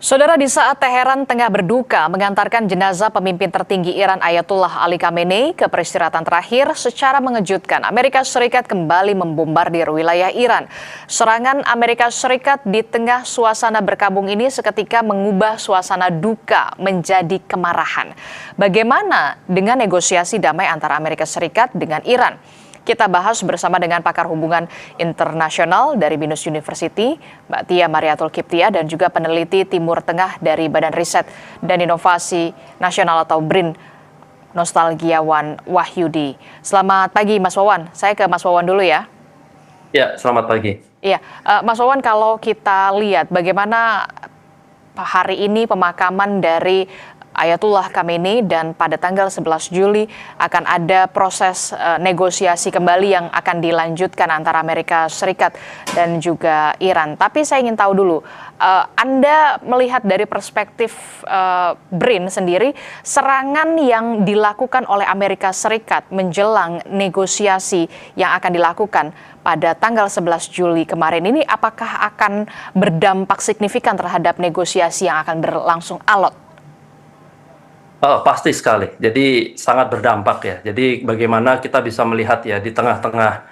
Saudara, di saat Teheran tengah berduka mengantarkan jenazah pemimpin tertinggi Iran Ayatullah Ali Khamenei ke peristirahatan terakhir, secara mengejutkan Amerika Serikat kembali membombardir wilayah Iran. Serangan Amerika Serikat di tengah suasana berkabung ini seketika mengubah suasana duka menjadi kemarahan. Bagaimana dengan negosiasi damai antara Amerika Serikat dengan Iran? Kita bahas bersama dengan pakar hubungan internasional dari Binus University, Mbak Tia Mariatul Kiptia, dan juga peneliti Timur Tengah dari Badan Riset dan Inovasi Nasional atau BRIN, Nostalgiawan Wahyudi. Selamat pagi Mas Wawan, saya ke Mas Wawan dulu ya. Ya, selamat pagi. Iya, Mas Wawan, kalau kita lihat bagaimana hari ini pemakaman dari Ayatullah Khamenei dan pada tanggal 11 Juli akan ada proses negosiasi kembali yang akan dilanjutkan antara Amerika Serikat dan juga Iran. Tapi saya ingin tahu dulu, Anda melihat dari perspektif BRIN sendiri, serangan yang dilakukan oleh Amerika Serikat menjelang negosiasi yang akan dilakukan pada tanggal 11 Juli kemarin ini, apakah akan berdampak signifikan terhadap negosiasi yang akan berlangsung alot? Pasti sekali. Jadi sangat berdampak ya. Jadi bagaimana kita bisa melihat ya di tengah-tengah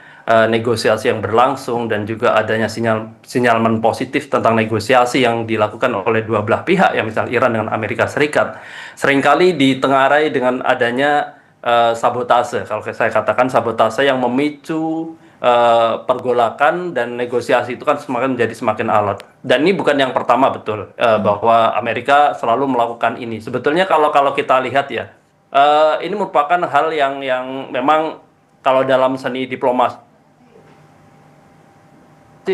negosiasi yang berlangsung dan juga adanya sinyal positif tentang negosiasi yang dilakukan oleh dua belah pihak ya, misalnya Iran dengan Amerika Serikat, seringkali ditengarai dengan adanya sabotase. Kalau saya katakan sabotase yang memicu pergolakan dan negosiasi itu kan menjadi semakin alot. Dan ini bukan yang pertama, betul, bahwa Amerika selalu melakukan ini. Sebetulnya kalau kita lihat ya, ini merupakan hal yang memang kalau dalam seni diplomasi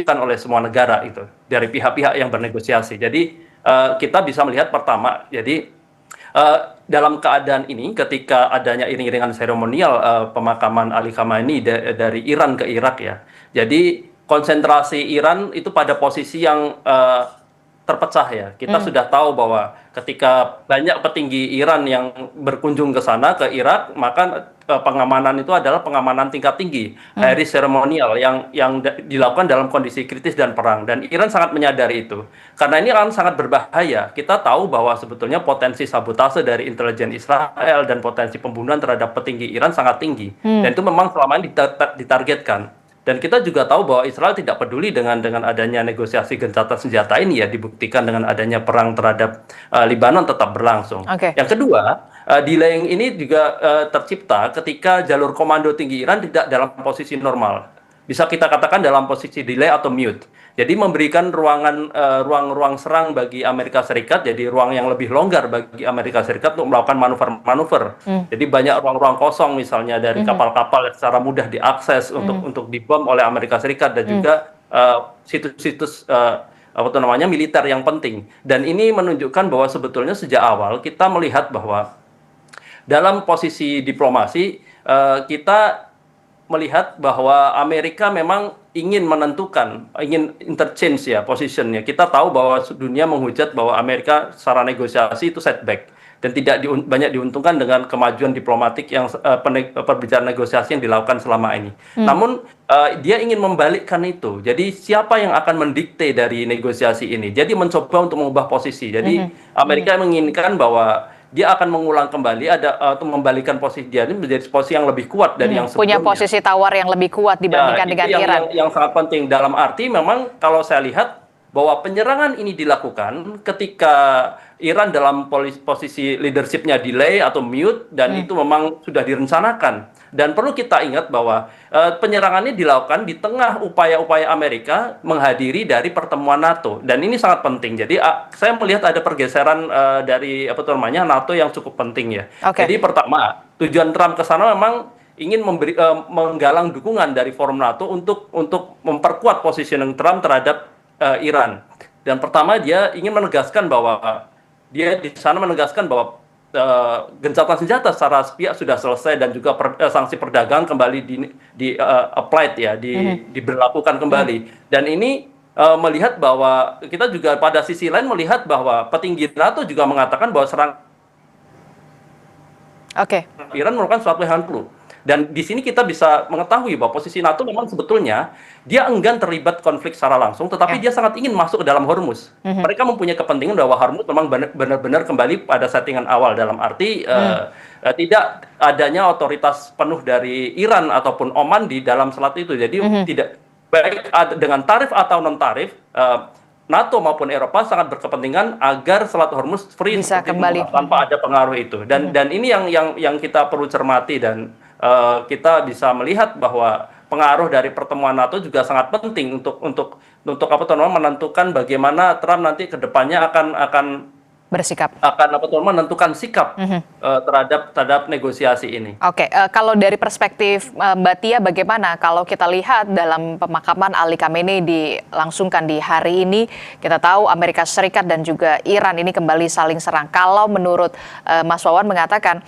kan oleh semua negara itu dari pihak-pihak yang bernegosiasi. Jadi kita bisa melihat pertama, jadi dalam keadaan ini ketika adanya iring-iringan seremonial pemakaman Ali Khamenei dari Iran ke Irak ya. Jadi konsentrasi Iran itu pada posisi yang terpecah ya. Kita sudah tahu bahwa ketika banyak petinggi Iran yang berkunjung ke sana ke Irak, maka pengamanan itu adalah pengamanan tingkat tinggi, hari seremonial yang dilakukan dalam kondisi kritis dan perang. Dan Iran sangat menyadari itu. Karena ini akan sangat berbahaya. Kita tahu bahwa sebetulnya potensi sabotase dari intelijen Israel dan potensi pembunuhan terhadap petinggi Iran sangat tinggi. Dan itu memang selama ini ditargetkan. Dan kita juga tahu bahwa Israel tidak peduli dengan adanya negosiasi gencatan senjata ini ya, dibuktikan dengan adanya perang terhadap Lebanon tetap berlangsung. Yang kedua, delaying ini juga tercipta ketika jalur komando tinggi Iran tidak dalam posisi normal. Bisa kita katakan dalam posisi delay atau mute. Jadi memberikan ruang serang bagi Amerika Serikat, jadi ruang yang lebih longgar bagi Amerika Serikat untuk melakukan manuver-manuver. Jadi banyak ruang-ruang kosong misalnya dari kapal-kapal yang secara mudah diakses untuk dibom oleh Amerika Serikat dan juga situs-situs militer yang penting. Dan ini menunjukkan bahwa sebetulnya sejak awal kita melihat bahwa dalam posisi diplomasi kita melihat bahwa Amerika memang ingin menentukan, ingin interchange ya positionnya. Kita tahu bahwa dunia menghujat bahwa Amerika secara negosiasi itu setback dan tidak banyak diuntungkan dengan kemajuan diplomatik yang perbicaraan negosiasi yang dilakukan selama ini. Namun dia ingin membalikkan itu. Jadi siapa yang akan mendikte dari negosiasi ini? Jadi mencoba untuk mengubah posisi. Jadi Amerika menginginkan bahwa dia akan mengulang kembali atau membalikan posisi dia ini menjadi posisi yang lebih kuat dari yang sebelumnya. Punya posisi tawar yang lebih kuat dibandingkan dengan Iran. Yang sangat penting dalam arti memang kalau saya lihat bahwa penyerangan ini dilakukan ketika Iran dalam posisi leadership-nya delay atau mute dan itu memang sudah direncanakan. Dan perlu kita ingat bahwa penyerangan ini dilakukan di tengah upaya-upaya Amerika menghadiri dari pertemuan NATO. Dan ini sangat penting. Jadi saya melihat ada pergeseran dari NATO yang cukup penting ya. Jadi pertama, tujuan Trump ke sana memang ingin menggalang dukungan dari forum NATO untuk memperkuat positioning Trump terhadap Iran. Dan pertama dia ingin menegaskan bahwa dia di sana menegaskan bahwa gencatan senjata secara sepihak sudah selesai dan juga sanksi perdagangan kembali applied ya, diberlakukan kembali. Dan ini melihat bahwa kita juga pada sisi lain melihat bahwa petinggi NATO juga mengatakan bahwa serangan Iran merupakan suatu yang perlu. Dan di sini kita bisa mengetahui bahwa posisi NATO memang sebetulnya dia enggan terlibat konflik secara langsung, tetapi Ya. dia sangat ingin masuk ke dalam Hormuz. Mereka mempunyai kepentingan bahwa Hormuz memang benar-benar kembali pada settingan awal, dalam arti tidak adanya otoritas penuh dari Iran ataupun Oman di dalam selat itu. Jadi tidak baik dengan tarif atau non tarif, NATO maupun Eropa sangat berkepentingan agar Selat Hormuz free Bisa seperti itu, kembali. tanpa ada pengaruh itu. Dan ini yang kita perlu cermati, dan kita bisa melihat bahwa pengaruh dari pertemuan NATO juga sangat penting untuk menentukan bagaimana Trump nanti ke depannya akan Bersikap. menentukan sikap terhadap negosiasi ini. Oke, kalau dari perspektif Mbak Tia, bagaimana kalau kita lihat dalam pemakaman Ali Khamenei dilangsungkan di hari ini, kita tahu Amerika Serikat dan juga Iran ini kembali saling serang. Kalau menurut Mas Wawan mengatakan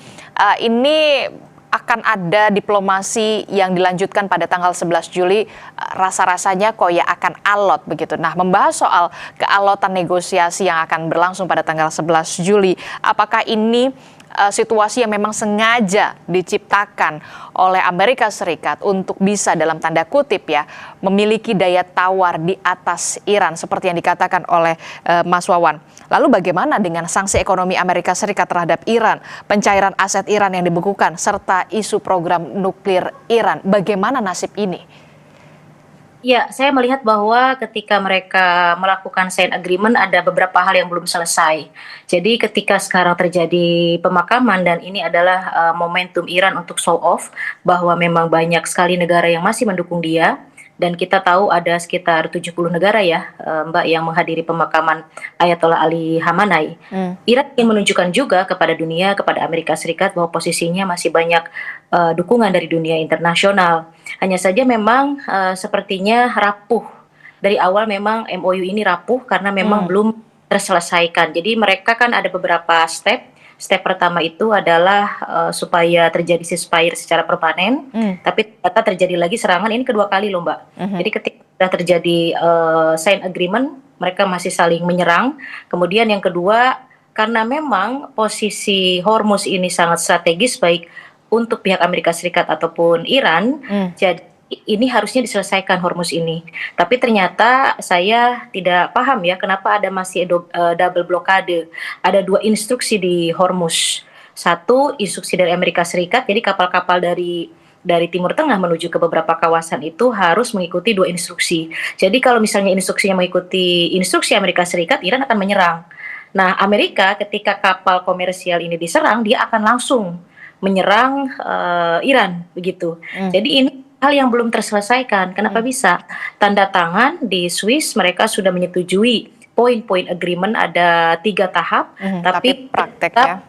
ini akan ada diplomasi yang dilanjutkan pada tanggal 11 Juli, rasa-rasanya kok ya akan alot begitu. Nah, membahas soal kealotan negosiasi yang akan berlangsung pada tanggal 11 Juli, apakah ini situasi yang memang sengaja diciptakan oleh Amerika Serikat untuk bisa dalam tanda kutip ya memiliki daya tawar di atas Iran seperti yang dikatakan oleh Mas Wawan. Lalu bagaimana dengan sanksi ekonomi Amerika Serikat terhadap Iran, pencairan aset Iran yang dibekukan, serta isu program nuklir Iran? Bagaimana nasib ini? Ya, saya melihat bahwa ketika mereka melakukan sign agreement ada beberapa hal yang belum selesai. Jadi ketika sekarang terjadi pemakaman dan ini adalah momentum Iran untuk show off bahwa memang banyak sekali negara yang masih mendukung dia. Dan kita tahu ada sekitar 70 negara ya, Mbak, yang menghadiri pemakaman Ayatollah Ali Khamenei. Iran ingin menunjukkan juga kepada dunia, kepada Amerika Serikat bahwa posisinya masih banyak dukungan dari dunia internasional. Hanya saja memang sepertinya rapuh. Dari awal memang MOU ini rapuh karena memang belum terselesaikan. Jadi mereka kan ada beberapa step. Step pertama itu adalah supaya terjadi ceasefire secara permanen, tapi ternyata terjadi lagi serangan, ini kedua kali loh Mbak. Jadi ketika sudah terjadi sign agreement, mereka masih saling menyerang. Kemudian yang kedua, karena memang posisi Hormuz ini sangat strategis baik untuk pihak Amerika Serikat ataupun Iran, jadi ini harusnya diselesaikan Hormuz ini. Tapi ternyata saya tidak paham ya kenapa ada masih double blokade. Ada 2 instruksi di Hormuz. Satu instruksi dari Amerika Serikat, jadi kapal-kapal dari Timur Tengah menuju ke beberapa kawasan itu harus mengikuti 2 instruksi. Jadi kalau misalnya instruksinya mengikuti instruksi Amerika Serikat, Iran akan menyerang. Nah, Amerika ketika kapal komersial ini diserang, dia akan langsung menyerang Iran begitu. Jadi ini hal yang belum terselesaikan. Kenapa bisa? Tanda tangan di Swiss mereka sudah menyetujui poin-poin agreement ada 3 tahap, tapi prakteknya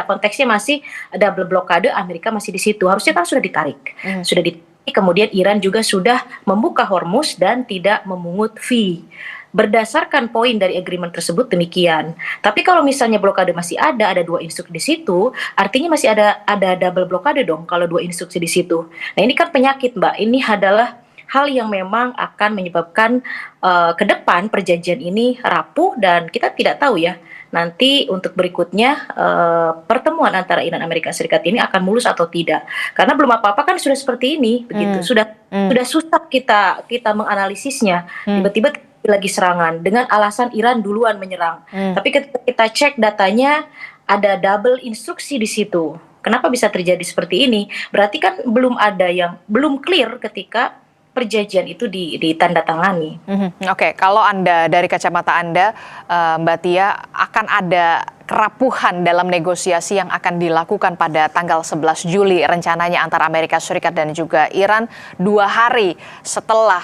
konteksnya masih double blokade, Amerika masih di situ. Harusnya kan sudah ditarik. Sudah ditarik, kemudian Iran juga sudah membuka Hormuz dan tidak memungut fee. Berdasarkan poin dari agreement tersebut demikian. Tapi kalau misalnya blokade masih ada 2 instruksi di situ, artinya masih ada double blokade dong kalau 2 instruksi di situ. Nah, ini kan penyakit, Mbak. Ini adalah hal yang memang akan menyebabkan ke depan perjanjian ini rapuh dan kita tidak tahu ya nanti untuk berikutnya pertemuan antara Iran dan Amerika Serikat ini akan mulus atau tidak. Karena belum apa-apa kan sudah seperti ini begitu. Sudah susah kita menganalisisnya. Tiba-tiba lagi serangan dengan alasan Iran duluan menyerang. Tapi ketika kita cek datanya ada double instruksi di situ. Kenapa bisa terjadi seperti ini? Berarti kan belum clear ketika perjanjian itu ditandatangani. Oke, kalau Anda dari kacamata Anda, Mbak Tia, akan ada kerapuhan dalam negosiasi yang akan dilakukan pada tanggal 11 Juli rencananya antara Amerika Serikat dan juga Iran 2 hari setelah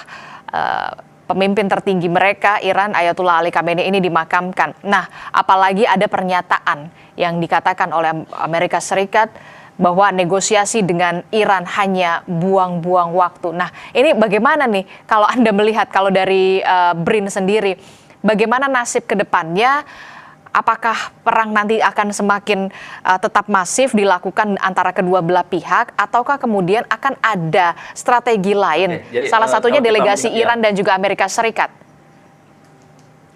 pemimpin tertinggi mereka, Iran, Ayatollah Ali Khamenei ini dimakamkan. Nah, apalagi ada pernyataan yang dikatakan oleh Amerika Serikat bahwa negosiasi dengan Iran hanya buang-buang waktu. Nah, ini bagaimana nih kalau Anda melihat, kalau dari BRIN sendiri, bagaimana nasib ke depannya? Apakah perang nanti akan semakin tetap masif dilakukan antara kedua belah pihak, ataukah kemudian akan ada strategi lain? Jadi, salah satunya delegasi Iran dan juga Amerika Serikat.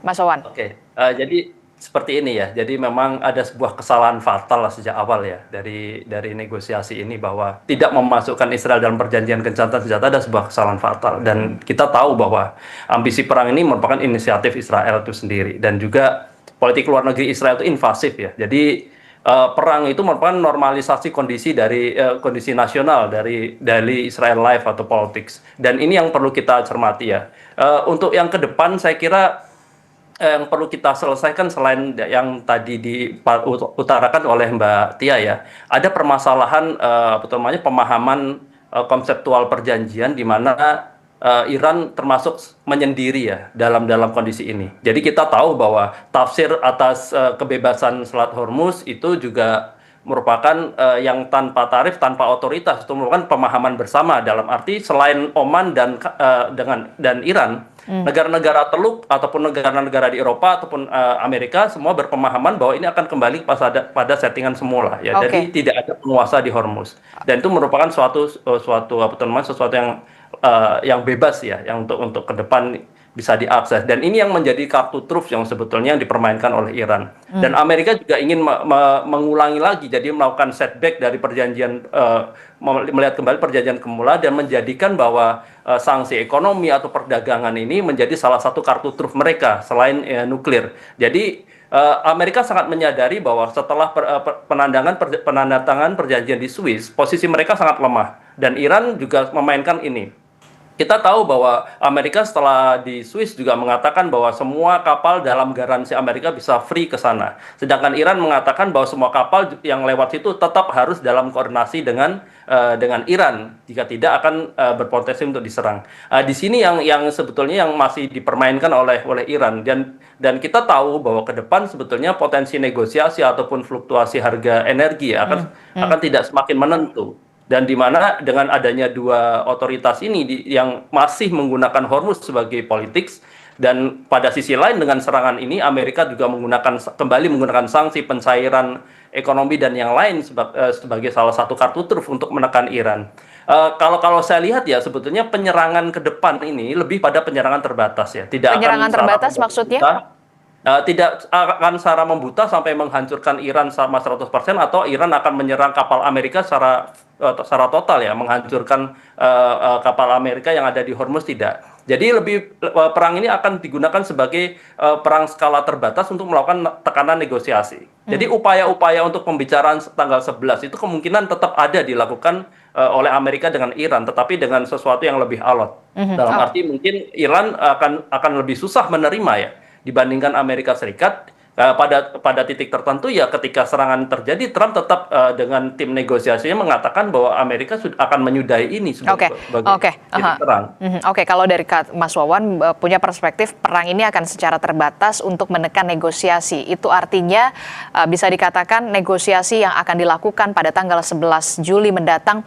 Mas Wawan. Jadi seperti ini ya. Jadi memang ada sebuah kesalahan fatal lah sejak awal ya dari negosiasi ini, bahwa tidak memasukkan Israel dalam perjanjian gencatan senjata ada sebuah kesalahan fatal, dan kita tahu bahwa ambisi perang ini merupakan inisiatif Israel itu sendiri, dan juga politik luar negeri Israel itu invasif ya. Jadi perang itu merupakan normalisasi kondisi dari kondisi nasional dari Israel life atau politics, dan ini yang perlu kita cermati ya. Untuk yang ke depan saya kira yang perlu kita selesaikan selain yang tadi diutarakan oleh Mbak Tia ya, ada permasalahan pemahaman konseptual perjanjian, di mana Iran termasuk menyendiri ya dalam kondisi ini. Jadi kita tahu bahwa tafsir atas kebebasan Selat Hormuz itu juga merupakan yang tanpa tarif, tanpa otoritas, itu merupakan pemahaman bersama, dalam arti selain Oman dan Iran, negara-negara Teluk ataupun negara-negara di Eropa ataupun Amerika semua berpemahaman bahwa ini akan kembali pada settingan semula ya. Jadi tidak ada penguasa di Hormuz, dan itu merupakan sesuatu yang bebas ya, yang untuk ke depan bisa diakses, dan ini yang menjadi kartu truf yang sebetulnya yang dipermainkan oleh Iran. Dan Amerika juga ingin mengulangi lagi, jadi melakukan setback dari perjanjian, melihat kembali perjanjian semula dan menjadikan bahwa sanksi ekonomi atau perdagangan ini menjadi salah satu kartu truf mereka selain nuklir. Jadi Amerika sangat menyadari bahwa setelah penandatangan perjanjian di Swiss, posisi mereka sangat lemah, dan Iran juga memainkan ini. Kita tahu bahwa Amerika setelah di Swiss juga mengatakan bahwa semua kapal dalam garansi Amerika bisa free ke sana. Sedangkan Iran mengatakan bahwa semua kapal yang lewat situ tetap harus dalam koordinasi dengan Iran. Jika tidak akan berpotensi untuk diserang. Di sini yang sebetulnya yang masih dipermainkan oleh Iran, dan kita tahu bahwa ke depan sebetulnya potensi negosiasi ataupun fluktuasi harga energi akan tidak semakin menentu. Dan di mana dengan adanya dua otoritas ini yang masih menggunakan Hormuz sebagai politik, dan pada sisi lain dengan serangan ini Amerika juga kembali menggunakan sanksi, pencairan ekonomi dan yang lain sebagai salah satu kartu truf untuk menekan Iran. Kalau saya lihat ya, sebetulnya penyerangan ke depan ini lebih pada penyerangan terbatas ya. Penyerangan terbatas maksudnya? Tidak akan secara membuta sampai menghancurkan Iran sama 100%, atau Iran akan menyerang kapal Amerika secara total ya, menghancurkan kapal Amerika yang ada di Hormuz, tidak. Jadi perang ini akan digunakan sebagai perang skala terbatas untuk melakukan tekanan negosiasi. Jadi upaya-upaya untuk pembicaraan tanggal 11 itu kemungkinan tetap ada dilakukan oleh Amerika dengan Iran, tetapi dengan sesuatu yang lebih alot. Dalam arti mungkin Iran akan lebih susah menerima ya dibandingkan Amerika Serikat. Pada titik tertentu ya, ketika serangan terjadi, Trump tetap dengan tim negosiasinya mengatakan bahwa Amerika akan menyudahi ini sebagai titik terang. Oke, kalau dari Mas Wawan punya perspektif perang ini akan secara terbatas untuk menekan negosiasi. Itu artinya bisa dikatakan negosiasi yang akan dilakukan pada tanggal 11 Juli mendatang,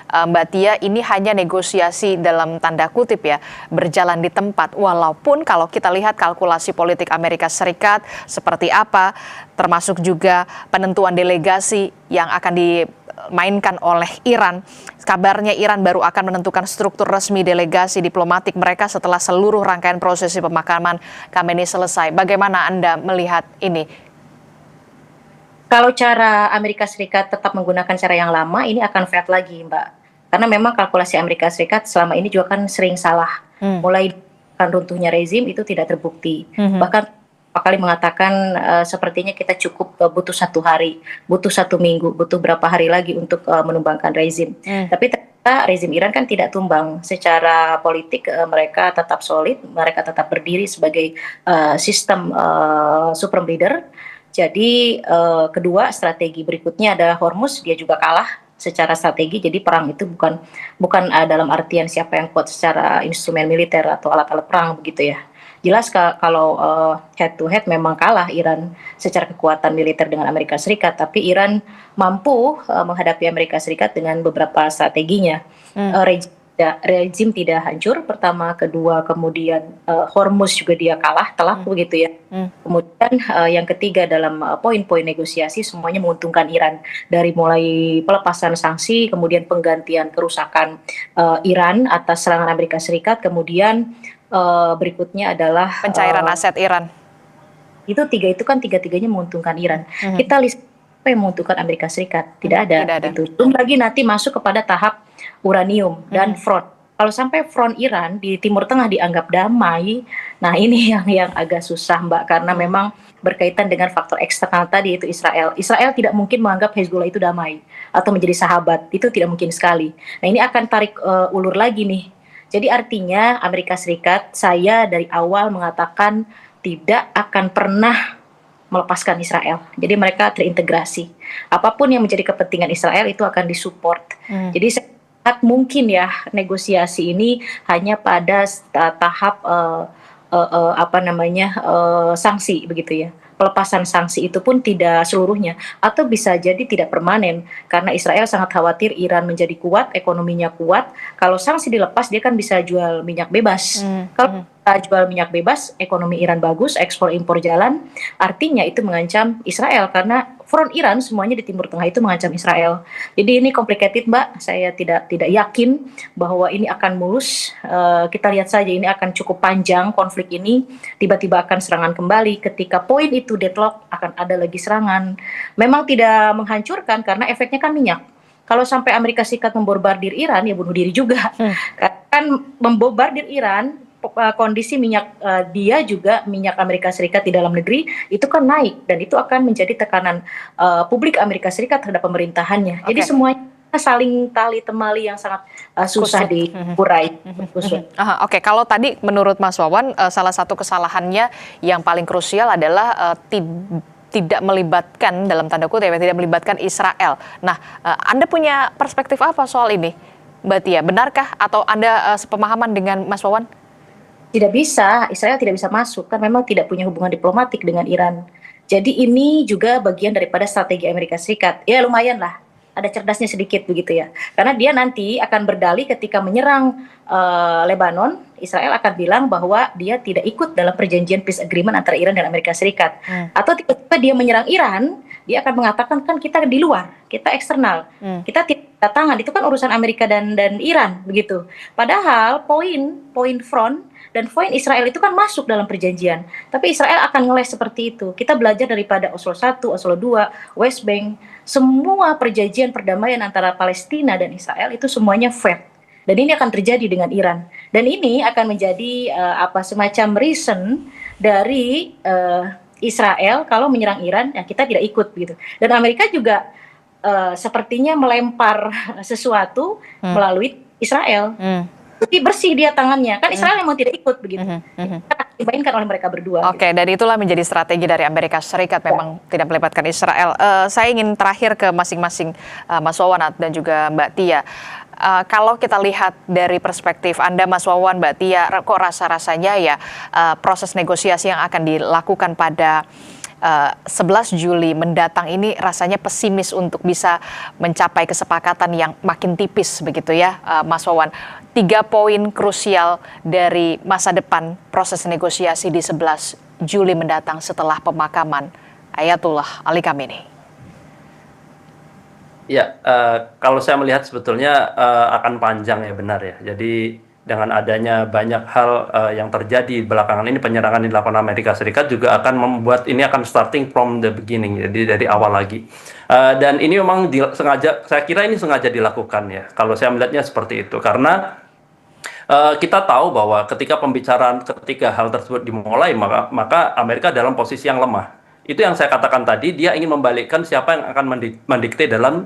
Mbak Tia, ini hanya negosiasi dalam tanda kutip ya, berjalan di tempat. Walaupun kalau kita lihat kalkulasi politik Amerika Serikat seperti apa, termasuk juga penentuan delegasi yang akan dimainkan oleh Iran. Kabarnya Iran baru akan menentukan struktur resmi delegasi diplomatik mereka setelah seluruh rangkaian prosesi pemakaman Khamenei selesai. Bagaimana Anda melihat ini? Kalau cara Amerika Serikat tetap menggunakan cara yang lama, ini akan fail lagi, Mbak. Karena memang kalkulasi Amerika Serikat selama ini juga kan sering salah. Mulai runtuhnya rezim itu tidak terbukti. Bahkan beberapa kali mengatakan sepertinya kita cukup butuh 1 hari, butuh 1 minggu, butuh berapa hari lagi untuk menumbangkan rezim. Tapi ternyata rezim Iran kan tidak tumbang. Secara politik mereka tetap solid, mereka tetap berdiri sebagai sistem supreme leader. Jadi kedua, strategi berikutnya adalah Hormuz, dia juga kalah secara strategi. Jadi perang itu bukan dalam artian siapa yang kuat secara instrumen militer atau alat-alat perang begitu ya. Jelas kalau head to head memang kalah Iran secara kekuatan militer dengan Amerika Serikat, tapi Iran mampu menghadapi Amerika Serikat dengan beberapa strateginya. Rezim tidak hancur, pertama, kedua, kemudian Hormuz juga dia kalah telak begitu ya. Kemudian yang ketiga, dalam poin-poin negosiasi semuanya menguntungkan Iran, dari mulai pelepasan sanksi, kemudian penggantian kerusakan Iran atas serangan Amerika Serikat, kemudian berikutnya adalah pencairan aset Iran. Itu tiga itu kan tiga-tiganya menguntungkan Iran. Kita list apa yang menguntungkan Amerika Serikat? Tidak ada. Tidak ada. Itu. Belum lagi nanti masuk kepada tahap uranium dan front. Kalau sampai front Iran di Timur Tengah dianggap damai, nah ini yang agak susah Mbak, karena memang berkaitan dengan faktor eksternal tadi, yaitu Israel. Israel tidak mungkin menganggap Hezbollah itu damai atau menjadi sahabat, itu tidak mungkin sekali. Nah ini akan tarik ulur lagi nih. Jadi artinya Amerika Serikat, saya dari awal mengatakan tidak akan pernah melepaskan Israel. Jadi mereka terintegrasi. Apapun yang menjadi kepentingan Israel itu akan disupport. Jadi sangat mungkin ya negosiasi ini hanya pada tahap sanksi begitu ya. Pelepasan sanksi itu pun tidak seluruhnya, atau bisa jadi tidak permanen, karena Israel sangat khawatir Iran menjadi kuat, ekonominya kuat. Kalau sanksi dilepas, dia kan bisa jual minyak bebas. Kalau jual minyak bebas, ekonomi Iran bagus, ekspor impor jalan, artinya itu mengancam Israel, karena front Iran semuanya di Timur Tengah itu mengancam Israel. Jadi ini complicated Mbak, saya tidak yakin bahwa ini akan mulus. Kita lihat saja, ini akan cukup panjang konflik ini, tiba-tiba akan serangan kembali, ketika poin itu deadlock akan ada lagi serangan. Memang tidak menghancurkan karena efeknya kan minyak. Kalau sampai Amerika Serikat membombardir Iran, ya bunuh diri juga. Kan membombardir Iran, kondisi minyak dia juga minyak Amerika Serikat di dalam negeri itu kan naik, dan itu akan menjadi tekanan publik Amerika Serikat terhadap pemerintahannya. Jadi semuanya saling tali temali yang sangat susah diurai. Oke, kalau tadi menurut Mas Wawan salah satu kesalahannya yang paling krusial adalah tidak melibatkan, dalam tanda kutip ya, tidak melibatkan Israel. Nah, Anda punya perspektif apa soal ini, Mbak Tia? Benarkah atau Anda sepemahaman dengan Mas Wawan? Tidak bisa, Israel tidak bisa masuk, kan memang tidak punya hubungan diplomatik dengan Iran. Jadi ini juga bagian daripada strategi Amerika Serikat. Ya lumayan lah, ada cerdasnya sedikit begitu ya. Karena dia nanti akan berdalih ketika menyerang Lebanon, Israel akan bilang bahwa dia tidak ikut dalam perjanjian peace agreement antara Iran dan Amerika Serikat. Atau tiba-tiba dia menyerang Iran, dia akan mengatakan kan kita di luar, kita eksternal, kita tidak tangan, itu kan urusan Amerika dan Iran begitu. Padahal poin front dan poin Israel itu kan masuk dalam perjanjian. Tapi Israel akan ngeles seperti itu. Kita belajar daripada Oslo I, Oslo II, West Bank, semua perjanjian perdamaian antara Palestina dan Israel itu semuanya fair. Dan ini akan terjadi dengan Iran. Dan ini akan menjadi semacam reason dari Israel kalau menyerang Iran, ya kita tidak ikut gitu. Dan Amerika juga sepertinya melempar sesuatu melalui Israel. Jadi bersih dia tangannya, kan Israel memang tidak ikut begitu. Dimainkan oleh mereka berdua. Oke, dan itulah menjadi strategi dari Amerika Serikat, memang tidak melibatkan Israel. Saya ingin terakhir ke masing-masing Mas Wawan dan juga Mbak Tia. Kalau kita lihat dari perspektif Anda, Mas Wawan, Mbak Tia, kok rasa-rasanya ya proses negosiasi yang akan dilakukan pada 11 Juli mendatang ini rasanya pesimis untuk bisa mencapai kesepakatan yang makin tipis begitu ya, Mas Wawan. 3 poin krusial dari masa depan proses negosiasi di 11 Juli mendatang setelah pemakaman Ayatullah Ali Khamenei. Ya, kalau saya melihat sebetulnya akan panjang ya, benar ya. Jadi dengan adanya banyak hal yang terjadi belakangan ini, penyerangan yang dilakukan Amerika Serikat juga akan membuat ini akan starting from the beginning, jadi dari awal lagi. Dan ini memang saya kira ini sengaja dilakukan ya, kalau saya melihatnya seperti itu, karena kita tahu bahwa ketika hal tersebut dimulai, maka Amerika dalam posisi yang lemah. Itu yang saya katakan tadi, dia ingin membalikkan siapa yang akan mendikte dalam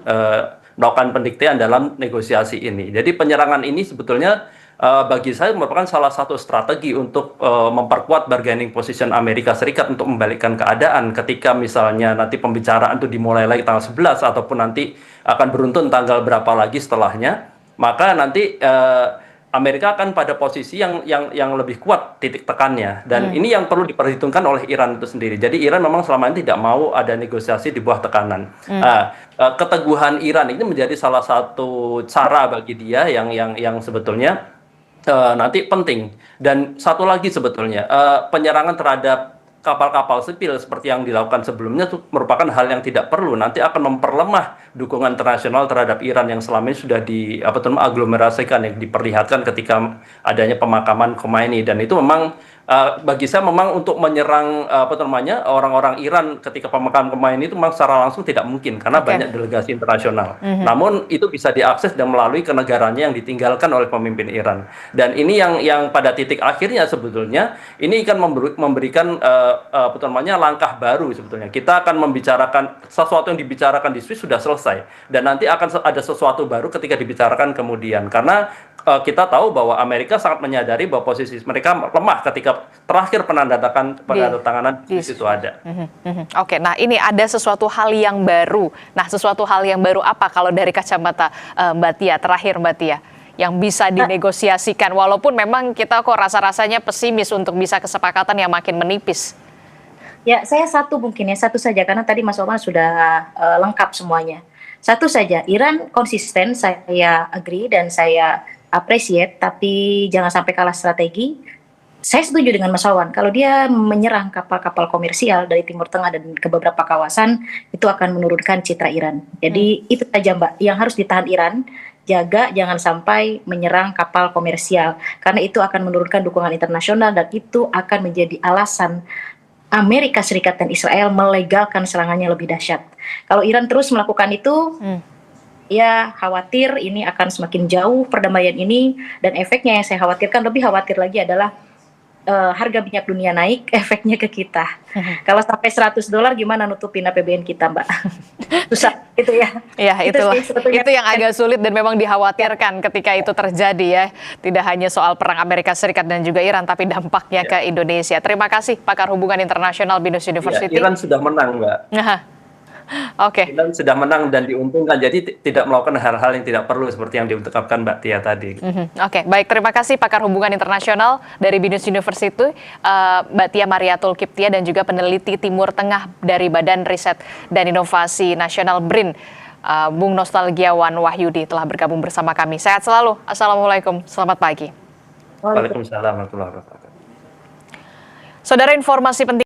melakukan pendiktean dalam negosiasi ini. Jadi penyerangan ini sebetulnya bagi saya merupakan salah satu strategi untuk memperkuat bargaining position Amerika Serikat untuk membalikkan keadaan ketika misalnya nanti pembicaraan itu dimulai lagi tanggal 11 ataupun nanti akan beruntun tanggal berapa lagi setelahnya, maka nanti Amerika akan pada posisi yang lebih kuat titik tekannya, dan ini yang perlu diperhitungkan oleh Iran itu sendiri. Jadi Iran memang selama ini tidak mau ada negosiasi di bawah tekanan. Keteguhan Iran ini menjadi salah satu cara bagi dia yang sebetulnya nanti penting. Dan satu lagi sebetulnya penyerangan terhadap kapal-kapal sipil seperti yang dilakukan sebelumnya itu merupakan hal yang tidak perlu, nanti akan memperlemah dukungan internasional terhadap Iran yang selama ini sudah diaglomerasikan, yang diperlihatkan ketika adanya pemakaman Khomeini, dan itu memang bagi saya memang untuk menyerang orang-orang Iran ketika pemekaran kemarin itu memang secara langsung tidak mungkin karena banyak delegasi internasional. Namun itu bisa diakses dan melalui ke negaranya yang ditinggalkan oleh pemimpin Iran. Dan ini yang pada titik akhirnya sebetulnya ini akan memberikan langkah baru sebetulnya. Kita akan membicarakan sesuatu yang dibicarakan di Swiss sudah selesai dan nanti akan ada sesuatu baru ketika dibicarakan kemudian karena kita tahu bahwa Amerika sangat menyadari bahwa posisi mereka lemah ketika terakhir penandatanganan di situ ada. Oke, nah ini ada sesuatu hal yang baru. Nah, sesuatu hal yang baru apa kalau dari kacamata Mbak Tia, terakhir Mbak Tia, yang bisa dinegosiasikan walaupun memang kita kok rasa-rasanya pesimis untuk bisa kesepakatan yang makin menipis. Ya, saya satu saja karena tadi Mas Oman sudah lengkap semuanya. Satu saja, Iran konsisten, saya agree dan saya appreciate, tapi jangan sampai kalah strategi. Saya setuju dengan Mas Wawan, kalau dia menyerang kapal-kapal komersial dari Timur Tengah dan ke beberapa kawasan, itu akan menurunkan citra Iran. Jadi itu saja Mbak, yang harus ditahan Iran, jaga jangan sampai menyerang kapal komersial, karena itu akan menurunkan dukungan internasional dan itu akan menjadi alasan Amerika Serikat dan Israel melegalkan serangannya lebih dahsyat. Kalau Iran terus melakukan itu, ya khawatir ini akan semakin jauh perdamaian ini dan efeknya yang saya khawatirkan, lebih khawatir lagi adalah harga minyak dunia naik, efeknya ke kita. Kalau sampai $100 gimana nutupin APBN kita, Mbak? Susah gitu ya. Ya, itu yang agak sulit dan memang dikhawatirkan ketika itu terjadi ya. Tidak hanya soal perang Amerika Serikat dan juga Iran, tapi dampaknya ke Indonesia. Terima kasih pakar hubungan internasional BINUS University. Iran sudah menang, Mbak. Oke. Iran sudah menang dan diuntungkan, jadi tidak melakukan hal-hal yang tidak perlu seperti yang diungkapkan Mbak Tia tadi. Oke, baik, terima kasih pakar hubungan internasional dari BINUS University, Mbak Tia Mariatul Kiptia dan juga peneliti Timur Tengah dari Badan Riset dan Inovasi Nasional BRIN, Bung Nostalgiawan Wahyudi telah bergabung bersama kami. Sehat selalu. Assalamualaikum, selamat pagi. Waalaikumsalam warahmatullahi wabarakatuh. Saudara, informasi penting